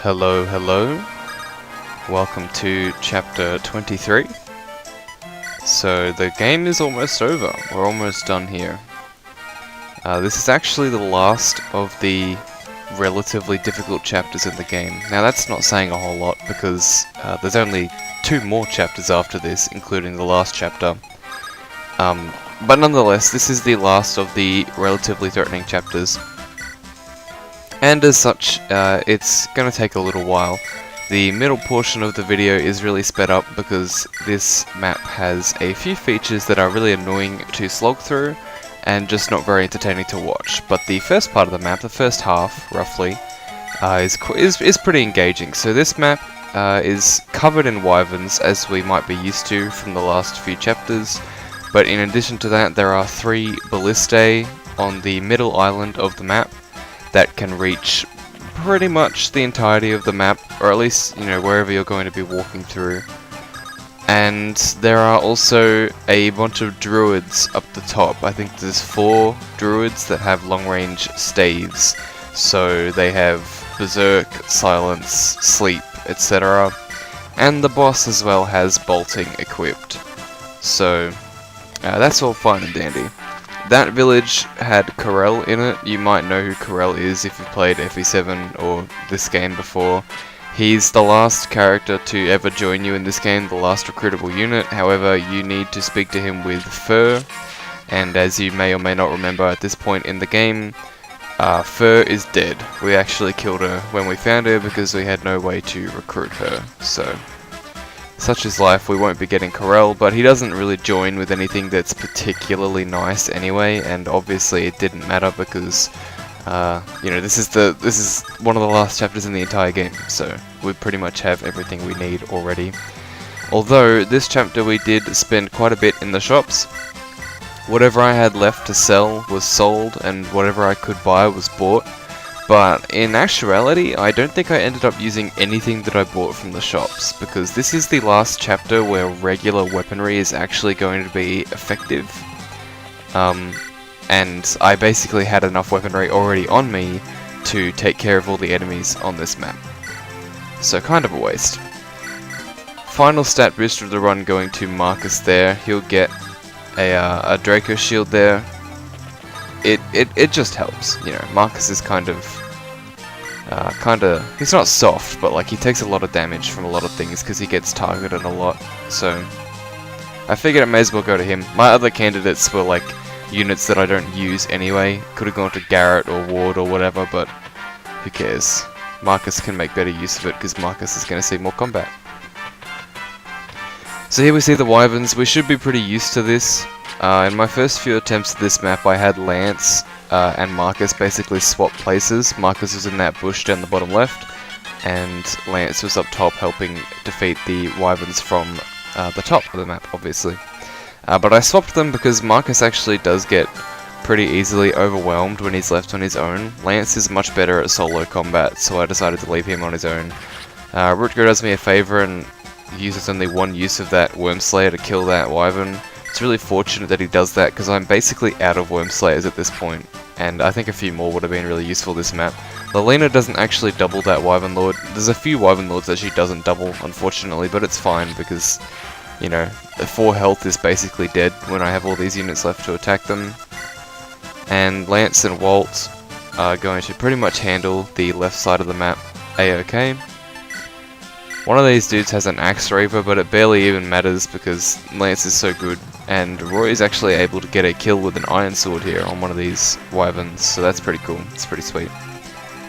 Hello, hello. Welcome to chapter 23. So the game is almost over. We're almost done here. This is actually the last of the relatively difficult chapters in the game. Now that's not saying a whole lot because there's only 2 more chapters after this, including the last chapter. But nonetheless, this is the last of the relatively threatening chapters. And as such, it's going to take a little while. The middle portion of the video is really sped up because this map has a few features that are really annoying to slog through and just not very entertaining to watch. But the first part of the map, the first half, roughly, is pretty engaging. So this map is covered in wyverns, as we might be used to from the last few chapters. But in addition to that, there are 3 ballistae on the middle island of the map that can reach pretty much the entirety of the map, or at least, you know, wherever you're going to be walking through. And there are also a bunch of druids up the top. I think there's 4 druids that have long-range staves. So they have Berserk, Silence, Sleep, etc. And the boss as well has bolting equipped. So that's all fine and dandy. That village had Corel in it. You might know who Corel is if you've played FE7 or this game before. He's the last character to ever join you in this game, the last recruitable unit. However, you need to speak to him with Fur, and as you may or may not remember at this point in the game, Fur is dead. We actually killed her when we found her because we had no way to recruit her. So, such is life. We won't be getting Corel, but he doesn't really join with anything that's particularly nice anyway, and obviously it didn't matter because you know, this is one of the last chapters in the entire game, so we pretty much have everything we need already. Although this chapter we did spend quite a bit in the shops. Whatever I had left to sell was sold, and whatever I could buy was bought. But in actuality, I don't think I ended up using anything that I bought from the shops, because this is the last chapter where regular weaponry is actually going to be effective. And I basically had enough weaponry already on me to take care of all the enemies on this map. So kind of a waste. Final stat booster of the run going to Marcus there. He'll get a Draco shield there. It just helps, you know. Marcus is kind of, he's not soft, but like he takes a lot of damage from a lot of things because he gets targeted a lot. So I figured I may as well go to him. My other candidates were like units that I don't use anyway. Could have gone to Garret or Ward or whatever, but who cares? Marcus can make better use of it because Marcus is going to see more combat. So here we see the wyverns. We should be pretty used to this. In my first few attempts at this map, I had Lance and Marcus basically swap places. Marcus was in that bush down the bottom left, and Lance was up top helping defeat the wyverns from the top of the map, obviously. But I swapped them because Marcus actually does get pretty easily overwhelmed when he's left on his own. Lance is much better at solo combat, so I decided to leave him on his own. Rutger does me a favour and uses only 1 use of that Worm Slayer to kill that wyvern. It's really fortunate that he does that because I'm basically out of Worm Slayers at this point, and I think a few more would have been really useful this map. Lilina doesn't actually double that Wyvern Lord. There's a few Wyvern Lords that she doesn't double, unfortunately, but it's fine because, you know, the 4 health is basically dead when I have all these units left to attack them. And Lance and Wolt are going to pretty much handle the left side of the map a-okay. One of these dudes has an Axe Reaver, but it barely even matters because Lance is so good. And Roy is actually able to get a kill with an Iron Sword here on one of these wyverns, so that's pretty cool. It's pretty sweet.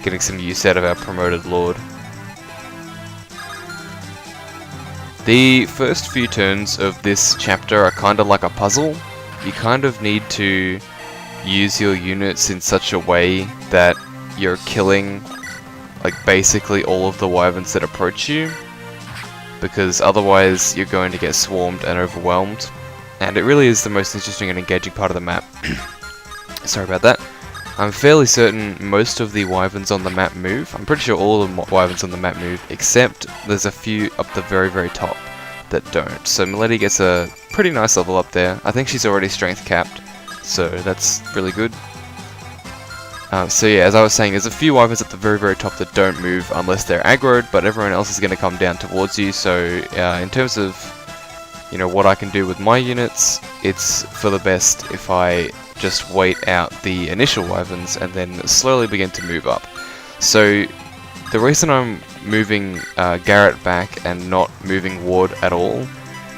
Getting some use out of our promoted Lord. The first few turns of this chapter are kind of like a puzzle. You kind of need to use your units in such a way that you're killing like basically all of the wyverns that approach you, because otherwise you're going to get swarmed and overwhelmed. And it really is the most interesting and engaging part of the map. Sorry about that. I'm fairly certain most of the wyverns on the map move. I'm pretty sure all of the wyverns on the map move, except there's a few up the very, very top that don't. So Milady gets a pretty nice level up there. I think she's already strength capped, so that's really good. So yeah, as I was saying, there's a few wyverns at the very top that don't move unless they're aggroed, but everyone else is going to come down towards you. So in terms of, you know, what I can do with my units, it's for the best if I just wait out the initial wyverns and then slowly begin to move up. So the reason I'm moving Garret back and not moving Ward at all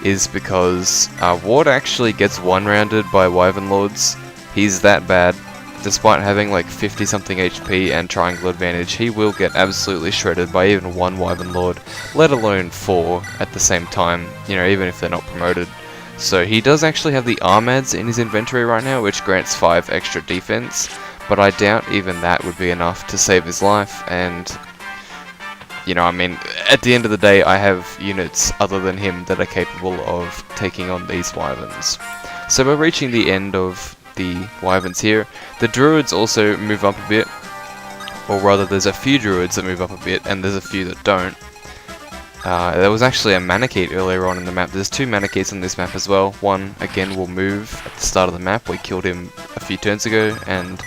is because Ward actually gets one-rounded by wyvern lords. He's that bad. Despite having like 50 something HP and triangle advantage, he will get absolutely shredded by even one wyvern lord, let alone 4 at the same time, you know, even if they're not promoted. So he does actually have the Armads in his inventory right now, which grants 5 extra defense, but I doubt even that would be enough to save his life. And you know, I mean, at the end of the day, I have units other than him that are capable of taking on these wyverns. So we're reaching the end of the wyverns here. The druids also move up a bit, or rather there's a few druids that move up a bit and there's a few that don't. There was actually a Manakete earlier on in the map. There's 2 Manaketes on this map as well. One again will move at the start of the map, we killed him a few turns ago, and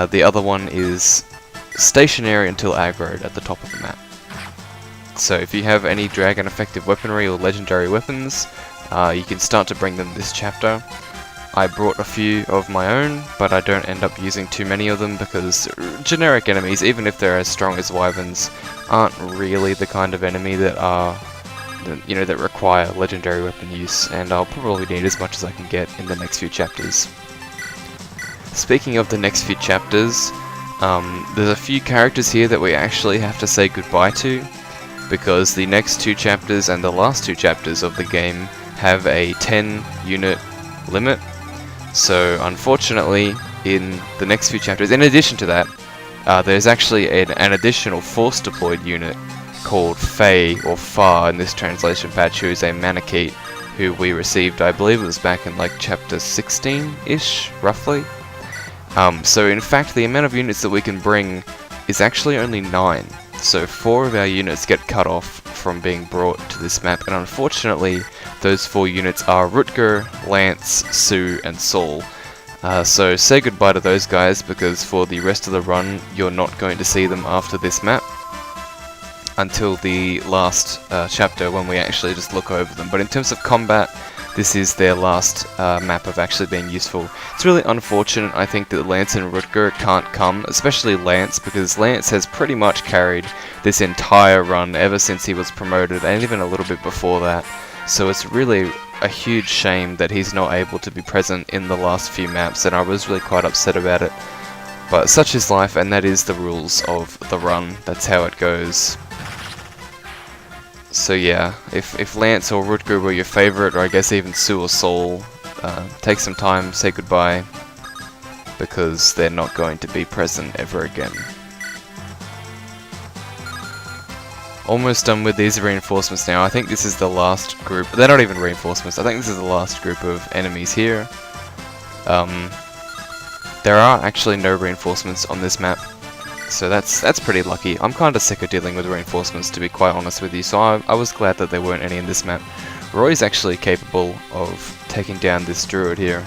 the other one is stationary until aggroed at the top of the map. So if you have any dragon effective weaponry or legendary weapons, you can start to bring them this chapter. I brought a few of my own, but I don't end up using too many of them because generic enemies, even if they're as strong as wyverns, aren't really the kind of enemy that are, you know, that require legendary weapon use, and I'll probably need as much as I can get in the next few chapters. Speaking of the next few chapters, there's a few characters here that we actually have to say goodbye to, because the next 2 chapters and the last 2 chapters of the game have a 10 unit limit. So unfortunately, in the next few chapters, in addition to that, there's actually an additional force deployed unit called Fae, or Far in this translation patch, who is a Manakete who we received, I believe it was back in like chapter 16-ish, roughly. So in fact, the amount of units that we can bring is actually only 9. So 4 of our units get cut off from being brought to this map, and unfortunately those 4 units are Rutger, Lance, Sue and Saul. So say goodbye to those guys, because for the rest of the run you're not going to see them after this map until the last chapter, when we actually just look over them. But in terms of combat, this is their last map of actually being useful. It's really unfortunate, I think, that Lance and Rutger can't come, especially Lance, because Lance has pretty much carried this entire run ever since he was promoted, and even a little bit before that. So it's really a huge shame that he's not able to be present in the last few maps, and I was really quite upset about it. But such is life, and that is the rules of the run. That's how it goes. So yeah, if Lance or Rutger were your favourite, or I guess even Sue or Saul, take some time, say goodbye, because they're not going to be present ever again. Almost done with these reinforcements now. I think this is the last group. They're not even reinforcements. I think this is the last group of enemies here. There are actually no reinforcements on this map, so that's pretty lucky. I'm kind of sick of dealing with reinforcements, to be quite honest with you, so I was glad that there weren't any in this map. Roy's actually capable of taking down this druid here,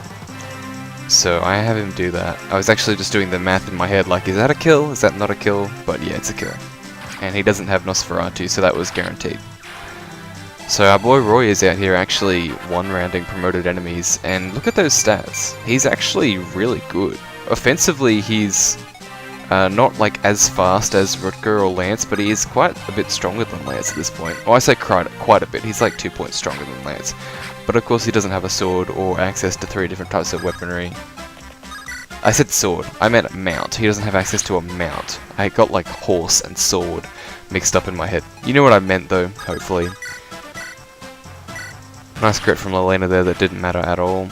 so I have him do that. I was actually just doing the math in my head, like, is that a kill? Is that not a kill? But yeah, it's a kill. And he doesn't have Nosferatu, so that was guaranteed. So our boy Roy is out here actually one-rounding promoted enemies, and look at those stats. He's actually really good. Offensively, he's not like as fast as Rutger or Lance, but he is quite a bit stronger than Lance at this point. Oh, I say quite a bit. He's like 2 points stronger than Lance. But of course he doesn't have a sword or access to 3 different types of weaponry. I said sword. I meant mount. He doesn't have access to a mount. I got like horse and sword mixed up in my head. You know what I meant though, hopefully. Nice crit from Lilina there that didn't matter at all.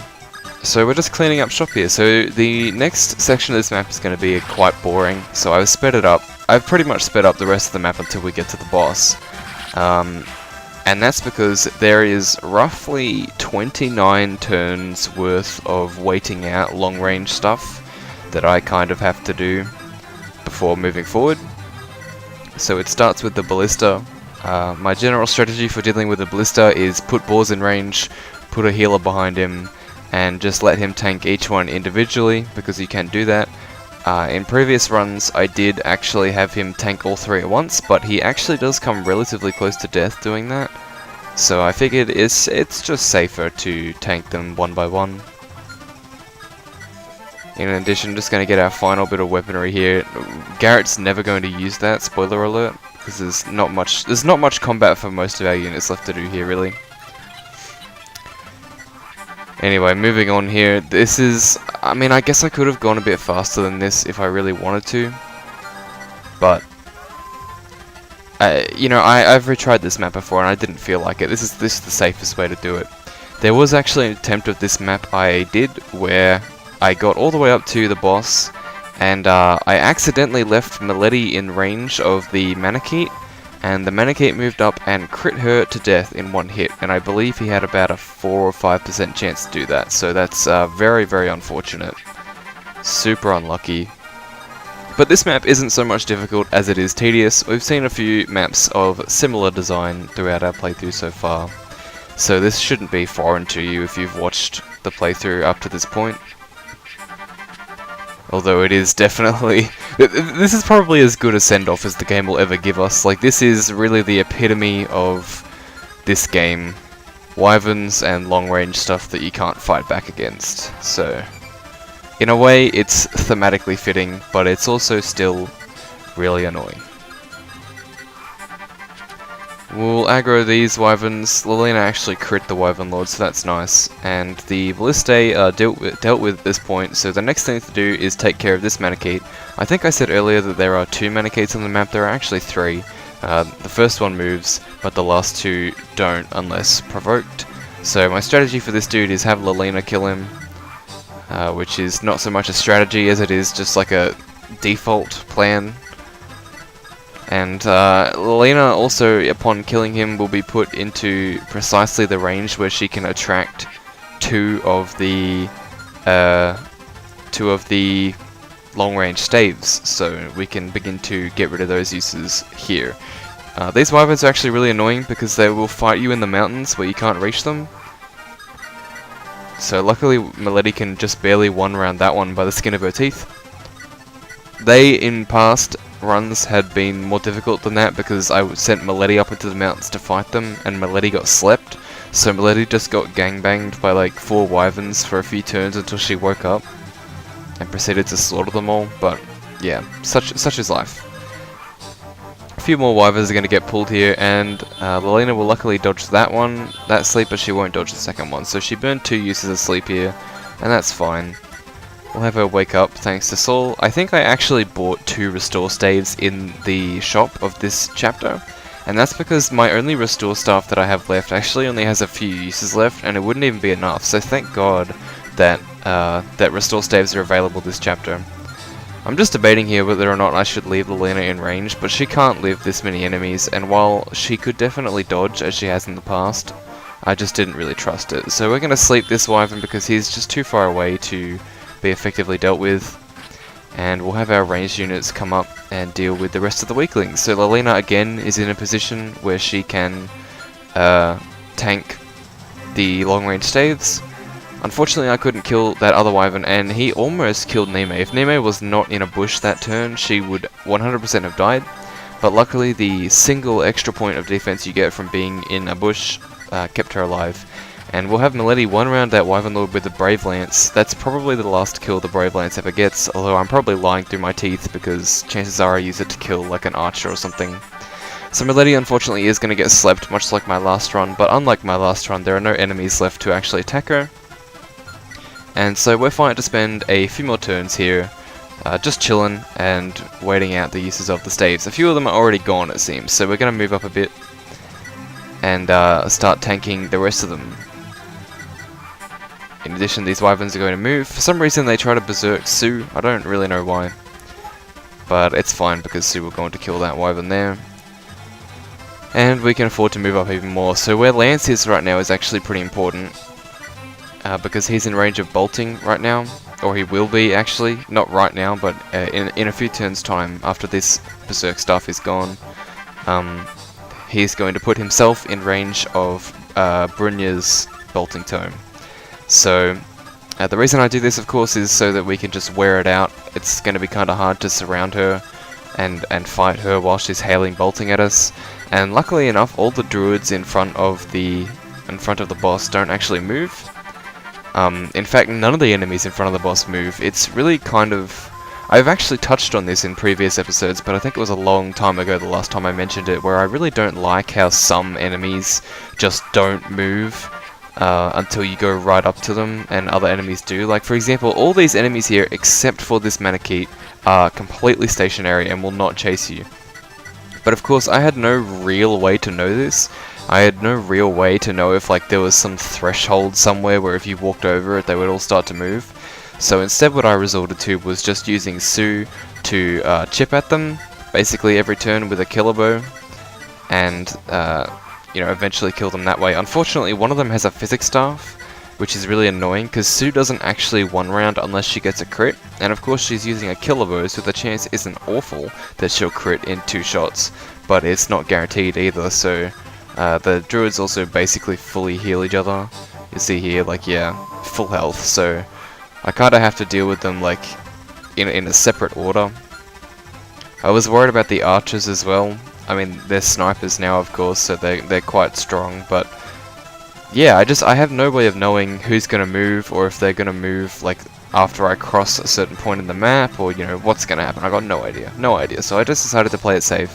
So we're just cleaning up shop here. So the next section of this map is going to be quite boring. So I've sped it up. I've pretty much sped up the rest of the map until we get to the boss. And that's because there is roughly 29 turns worth of waiting out long range stuff that I kind of have to do before moving forward. So it starts with the ballista. My general strategy for dealing with the ballista is put boars in range, put a healer behind him, and just let him tank each one individually, because you can do that. In previous runs, I did actually have him tank all three at once, but he actually does come relatively close to death doing that. So I figured it's just safer to tank them one by one. In addition, just going to get our final bit of weaponry here. Garret's never going to use that, spoiler alert, because there's not much combat for most of our units left to do here, really. Anyway, moving on here. This is, I mean, I guess I could have gone a bit faster than this if I really wanted to, but you know, I've retried this map before and I didn't feel like it. This is the safest way to do it. There was actually an attempt of this map I did where I got all the way up to the boss, and I accidentally left Milady in range of the Manakete, and the Manakete moved up and crit her to death in one hit, and I believe he had about a 4 or 5% chance to do that, so that's very, very unfortunate. Super unlucky. But this map isn't so much difficult as it is tedious. We've seen a few maps of similar design throughout our playthrough so far, so this shouldn't be foreign to you if you've watched the playthrough up to this point. Although it is definitely... This is probably as good a send-off as the game will ever give us. Like, this is really the epitome of this game. Wyverns and long-range stuff that you can't fight back against. So, in a way, it's thematically fitting, but it's also still really annoying. We'll aggro these wyverns. Lilina actually crit the wyvern lord, so that's nice. And the ballistae are dealt with at this point, so the next thing to do is take care of this Manakete. I think I said earlier that there are 2 Manaketes on the map. There are actually 3. The first one moves, but the last 2 don't unless provoked. So my strategy for this dude is have Lilina kill him, which is not so much a strategy as it is just like a default plan. And Lilina also, upon killing him, will be put into precisely the range where she can attract two of the long-range staves, so we can begin to get rid of those uses here. These wyverns are actually really annoying because they will fight you in the mountains where you can't reach them. So luckily Milady can just barely one-round that one by the skin of her teeth. They, in past runs, had been more difficult than that because I sent Milady up into the mountains to fight them, and Milady got slept. So Milady just got gangbanged by like 4 wyverns for a few turns until she woke up and proceeded to slaughter them all. But yeah, such is life. A few more wyverns are going to get pulled here, and Lilina will luckily dodge that sleep, but she won't dodge the second one. So she burned 2 uses of sleep here, and that's fine. We'll have her wake up thanks to Saul. I think I actually bought 2 restore staves in the shop of this chapter, and that's because my only restore staff that I have left actually only has a few uses left, and it wouldn't even be enough. So thank God that that restore staves are available this chapter. I'm just debating here whether or not I should leave Lilina in range, but she can't live this many enemies, and while she could definitely dodge as she has in the past, I just didn't really trust it. So we're going to sleep this wyvern because he's just too far away to be effectively dealt with, and we'll have our ranged units come up and deal with the rest of the weaklings. So Lilina again is in a position where she can tank the long range staves. Unfortunately I couldn't kill that other wyvern, and he almost killed Niime. If Niime was not in a bush that turn, she would 100% have died, but luckily the single extra point of defense you get from being in a bush kept her alive. And we'll have Milady one-round that wyvern lord with the Brave Lance. That's probably the last kill the Brave Lance ever gets, although I'm probably lying through my teeth because chances are I use it to kill like an archer or something. So Milady unfortunately is going to get slept, much like my last run, but unlike my last run there are no enemies left to actually attack her. And so we're fine to spend a few more turns here, just chilling and waiting out the uses of the staves. A few of them are already gone it seems, so we're going to move up a bit and start tanking the rest of them. In addition, these wyverns are going to move. For some reason they try to berserk Sue, I don't really know why. But it's fine because Sue will go on to kill that wyvern there. And we can afford to move up even more. So where Lance is right now is actually pretty important. Because he's in range of bolting right now. Or he will be actually, not right now, but in a few turns time after this berserk stuff is gone. He's going to put himself in range of Brynja's bolting tome. So The reason I do this, of course, is so that we can just wear it out. It's going to be kind of hard to surround her and fight her while she's hailing bolting at us. And luckily enough, all the druids in front of the boss don't actually move. In fact, none of the enemies in front of the boss move. It's really kind of... I've actually touched on this in previous episodes, but I think it was a long time ago the last time I mentioned it, where I really don't like how some enemies just don't move until you go right up to them, and other enemies do. Like, for example, all these enemies here, except for this Manakete, are completely stationary and will not chase you. But of course, I had no real way to know this. I had no real way to know if like there was some threshold somewhere where if you walked over it, they would all start to move. So instead what I resorted to was just using Sue to chip at them, basically every turn with a killer bow, and you know, eventually kill them that way. Unfortunately, one of them has a physics staff, which is really annoying, because Sue doesn't actually one round unless she gets a crit, and of course she's using a killer bow, so the chance isn't awful that she'll crit in 2 shots, but it's not guaranteed either, so the druids also basically fully heal each other. You see here, like, yeah, full health, so I kinda have to deal with them, like, in a separate order. I was worried about the archers as well. I mean, they're snipers now, of course, so they're quite strong, but yeah, I have no way of knowing who's gonna move, or if they're gonna move, like, after I cross a certain point in the map, or, you know, what's gonna happen. I got no idea, so I just decided to play it safe,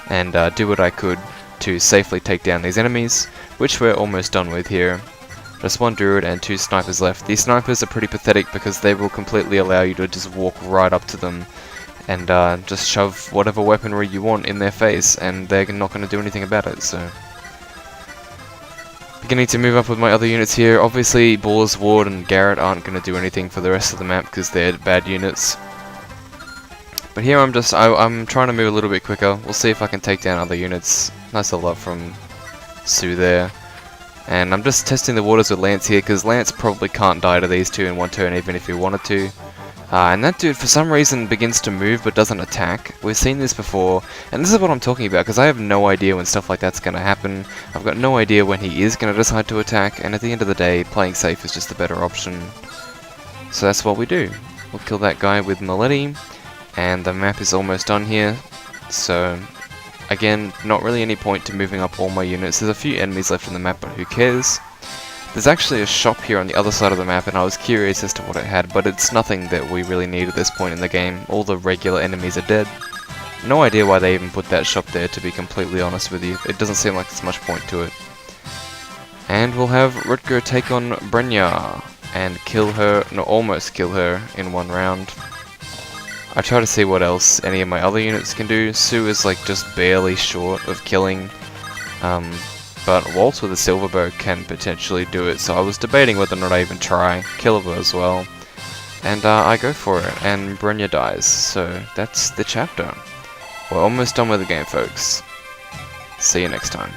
and do what I could to safely take down these enemies, which we're almost done with here. Just 1 druid and 2 snipers left. These snipers are pretty pathetic because they will completely allow you to just walk right up to them and just shove whatever weaponry you want in their face, and they're not going to do anything about it, so... Beginning to move up with my other units here. Obviously, Boar's Ward and Garret aren't going to do anything for the rest of the map because they're bad units. But here I'm trying to move a little bit quicker. We'll see if I can take down other units. Nice little up from Sue there. And I'm just testing the waters with Lance here, because Lance probably can't die to these 2 in 1 turn even if he wanted to. And that dude for some reason begins to move but doesn't attack. We've seen this before, and this is what I'm talking about, because I have no idea when stuff like that's going to happen. I've got no idea when he is going to decide to attack, and at the end of the day, playing safe is just the better option. So that's what we do. We'll kill that guy with Milady, and the map is almost done here. So again, not really any point to moving up all my units. There's a few enemies left in the map, but who cares? There's actually a shop here on the other side of the map, and I was curious as to what it had, but it's nothing that we really need at this point in the game. All the regular enemies are dead. No idea why they even put that shop there, to be completely honest with you. It doesn't seem like there's much point to it. And we'll have Rutger take on Brenya and kill her, no, almost kill her in 1 round. I try to see what else any of my other units can do. Sue is like just barely short of killing. But Wolt with a silver bow can potentially do it, so I was debating whether or not I even try. Killer bow as well. And I go for it, and Brenya dies, so that's the chapter. We're almost done with the game, folks. See you next time.